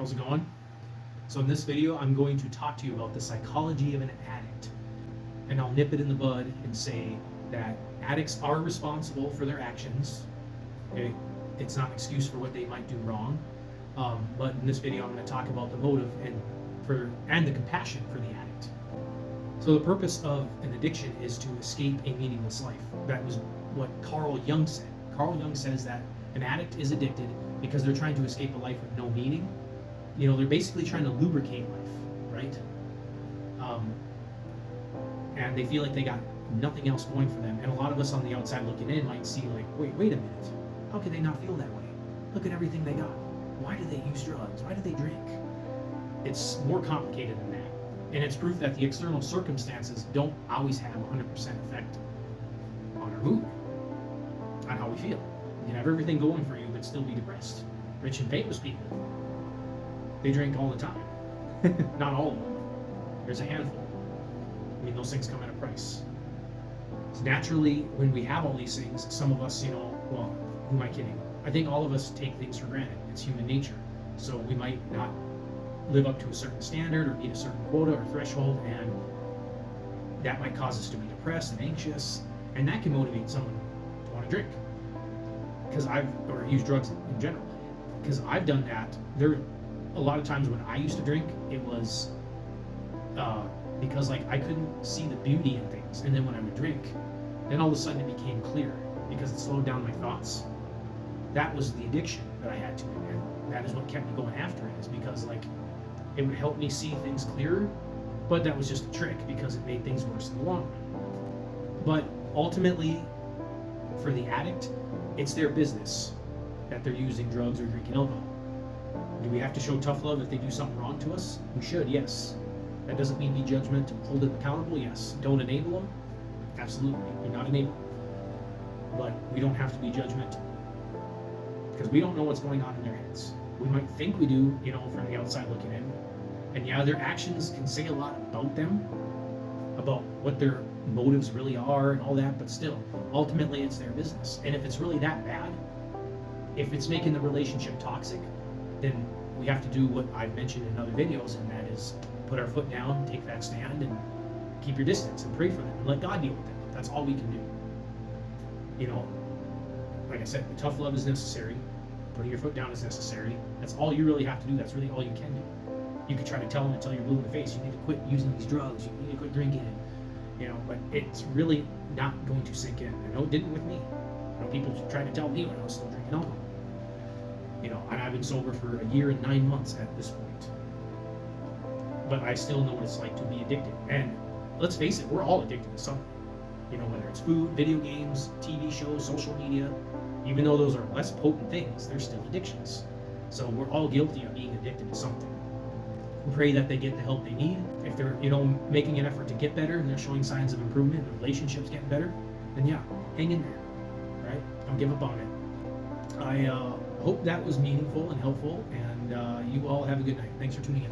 How's it going? So in this video, I'm going to talk to you about the psychology of an addict. And I'll nip it in the bud and say that addicts are responsible for their actions. Okay? It's not an excuse for what they might do wrong. But in this video, I'm going to talk about the motive and the compassion for the addict. So the purpose of an addiction is to escape a meaningless life. That was what Carl Jung said. Carl Jung says that an addict is addicted because they're trying to escape a life with no meaning. They're basically trying to lubricate life, right? And they feel like they got nothing else going for them. And a lot of us on the outside looking in might see like, wait a minute. How could they not feel that way? Look at everything they got. Why do they use drugs? Why do they drink? It's more complicated than that. And it's proof that the external circumstances don't always have 100% effect on our mood, on how we feel. You can have everything going for you, but still be depressed. Rich and famous people, they drink all the time. Not all of them. There's a handful. I mean, those things come at a price. So naturally, when we have all these things, some of us, well, who am I kidding? I think all of us take things for granted. It's human nature. So we might not live up to a certain standard or meet a certain quota or threshold, and that might cause us to be depressed and anxious, and that can motivate someone to want to drink. Or use drugs in general. Because I've done that. There a lot of times when I used to drink, it was because like I couldn't see the beauty in things, and then when I would drink, then all of a sudden it became clear because it slowed down my thoughts. That was the addiction that I had to it, and that is what kept me going after it, is because like it would help me see things clearer, but that was just a trick because it made things worse in the long run. But ultimately, for the addict, it's their business that they're using drugs or drinking alcohol. Do we have to show tough love if they do something wrong to us? We should, yes. That doesn't mean be judgmental. Hold them accountable, yes. Don't enable them? Absolutely. Do not enable them. But we don't have to be judgmental, because we don't know what's going on in their heads. We might think we do, from the outside looking in. And yeah, their actions can say a lot about them, about what their motives really are and all that, but still, ultimately it's their business. And if it's really that bad, if it's making the relationship toxic, then we have to do what I've mentioned in other videos, and that is put our foot down, take that stand, and keep your distance and pray for them and let God deal with them. That's all we can do. Like I said, the tough love is necessary. Putting your foot down is necessary. That's all you really have to do. That's really all you can do. You could try to tell them until you're blue in the face, you need to quit using these drugs, you need to quit drinking, but it's really not going to sink in. I know it didn't with me. People tried to tell me when I was still drinking alcohol. And I've been sober for a year and 9 months at this point. But I still know what it's like to be addicted. And let's face it, we're all addicted to something. Whether it's food, video games, TV shows, social media, even though those are less potent things, they're still addictions. So we're all guilty of being addicted to something. We pray that they get the help they need. If they're, making an effort to get better and they're showing signs of improvement, the relationships getting better, then yeah, hang in there, right? Don't give up on it. I hope that was meaningful and helpful, and you all have a good night. Thanks for tuning in.